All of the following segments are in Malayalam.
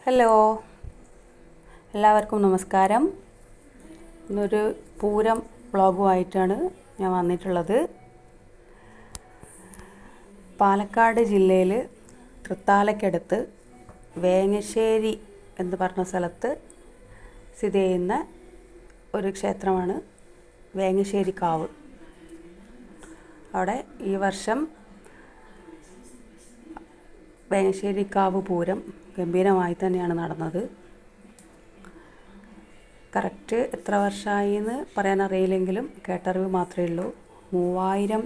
ഹലോ, എല്ലാവർക്കും നമസ്കാരം. ഇന്നൊരു പൂരം വ്ളോഗുമായിട്ടാണ് ഞാൻ വന്നിട്ടുള്ളത്. പാലക്കാട് ജില്ലയിൽ തൃത്താലയ്ക്കടുത്ത് വേങ്ങശ്ശേരി എന്ന് പറഞ്ഞ സ്ഥലത്ത് സ്ഥിതി ചെയ്യുന്ന ഒരു ക്ഷേത്രമാണ് വേങ്ങശ്ശേരി കാവ്. അവിടെ ഈ വർഷം വേങ്ങശ്ശേരി കാവ് പൂരം ഗംഭീരമായി തന്നെയാണ് നടന്നത്. കറക്റ്റ് എത്ര വർഷമായി എന്ന് പറയാനറിയില്ലെങ്കിലും കേട്ടറിവ് മാത്രമേ ഉള്ളൂ. 3000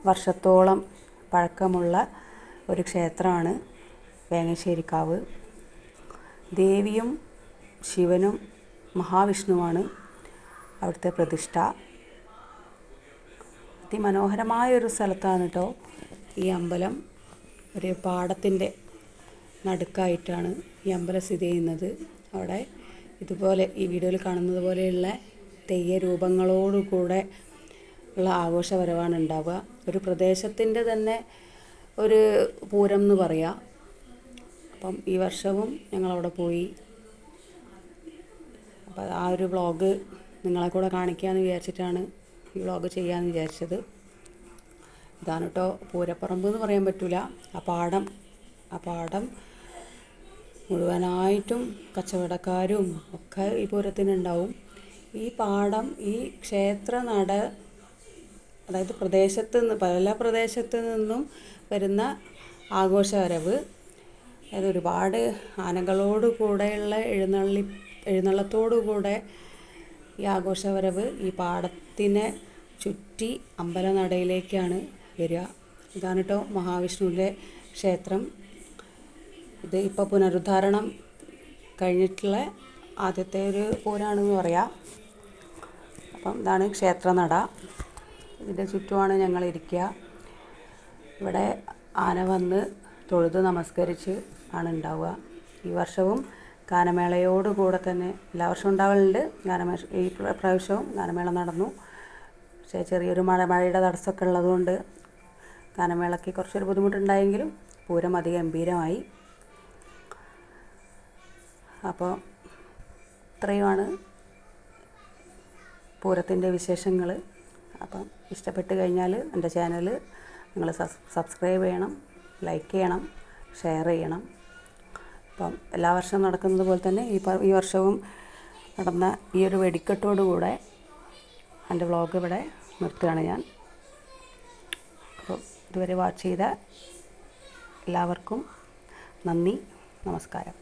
വർഷത്തോളം പഴക്കമുള്ള ഒരു ക്ഷേത്രമാണ് വേങ്ങശ്ശേരി കാവ്. ദേവിയും ശിവനും മഹാവിഷ്ണുവാണ് അവിടുത്തെ പ്രതിഷ്ഠ. അതിമനോഹരമായൊരു സ്ഥലത്താണ് കേട്ടോ ഈ അമ്പലം. ഒരു പാടത്തിൻ്റെ നടുക്കായിട്ടാണ് ഈ അമ്പലം സ്ഥിതി ചെയ്യുന്നത്. അവിടെ ഇതുപോലെ ഈ വീഡിയോയിൽ കാണുന്നത് പോലെയുള്ള തെയ്യ രൂപങ്ങളോടുകൂടെ ഉള്ള ആഘോഷപരമാണ് ഉണ്ടാവുക. ഒരു പ്രദേശത്തിൻ്റെ തന്നെ ഒരു പൂരം എന്ന് പറയാം. അപ്പം ഈ വർഷവും ഞങ്ങളവിടെ പോയി. അപ്പോൾ ആ ഒരു വ്ളോഗ് നിങ്ങളെ കൂടെ കാണിക്കാമെന്ന് വിചാരിച്ചിട്ടാണ് ഈ വ്ളോഗ് ചെയ്യാമെന്ന് വിചാരിച്ചത്. ഇതാണ് കേട്ടോ പൂരപ്പറമ്പ് എന്ന് പറയാൻ പറ്റില്ല. ആ പാടം മുഴുവനായിട്ടും കച്ചവടക്കാരും ഒക്കെ ഈ പൂരത്തിനുണ്ടാവും. ഈ പാടം ഈ ക്ഷേത്ര നട, അതായത് പല പ്രദേശത്തു നിന്നും വരുന്ന ആഘോഷവരവ്, അതായത് ഒരുപാട് ആനകളോട് കൂടെയുള്ള എഴുന്നള്ളത്തോടു കൂടെ ഈ ആഘോഷവരവ് ഈ പാടത്തിനെ ചുറ്റി അമ്പലനടയിലേക്കാണ് വരിക. ഇതാണ് കേട്ടോ മഹാവിഷ്ണുവിൻ്റെ ക്ഷേത്രം. ഇത് ഇപ്പോൾ പുനരുദ്ധാരണം കഴിഞ്ഞിട്ടുള്ള ആദ്യത്തെ ഒരു പൂരമാണെന്ന് പറയാം. അപ്പം ഇതാണ് ക്ഷേത്രനട. ഇതിൻ്റെ ചുറ്റുമാണ് ഞങ്ങൾ ഇരിക്കുക. ഇവിടെ ആന വന്ന് തൊഴുത് നമസ്കരിച്ച് ആണ് ഉണ്ടാവുക. ഈ വർഷവും ഗാനമേളയോടുകൂടെ തന്നെ, എല്ലാ വർഷവും ഉണ്ടാവലുണ്ട് ഈ പ്രാവശ്യവും ഗാനമേള നടന്നു. പക്ഷേ ചെറിയൊരു മഴയുടെ തടസ്സമൊക്കെ ഉള്ളതുകൊണ്ട് ഗാനമേളയ്ക്ക് കുറച്ചൊരു ബുദ്ധിമുട്ടുണ്ടായെങ്കിലും പൂരം അതിഗംഭീരമായി. അപ്പോൾ ഇത്രയുമാണ് പൂരത്തിൻ്റെ വിശേഷങ്ങൾ. അപ്പം ഇഷ്ടപ്പെട്ട് കഴിഞ്ഞാൽ എൻ്റെ ചാനൽ നിങ്ങൾ സബ്സ്ക്രൈബ് ചെയ്യണം, ലൈക്ക് ചെയ്യണം, ഷെയർ ചെയ്യണം. അപ്പം എല്ലാ വർഷവും നടക്കുന്നത് പോലെ തന്നെ ഈ വർഷവും നടന്ന ഈ ഒരു വെടിക്കെട്ടോടുകൂടെ എൻ്റെ വ്ളോഗ് ഇവിടെ നിർത്തുകയാണ് ഞാൻ. അപ്പോൾ ഇതുവരെ വാച്ച് ചെയ്ത എല്ലാവർക്കും നന്ദി, നമസ്കാരം.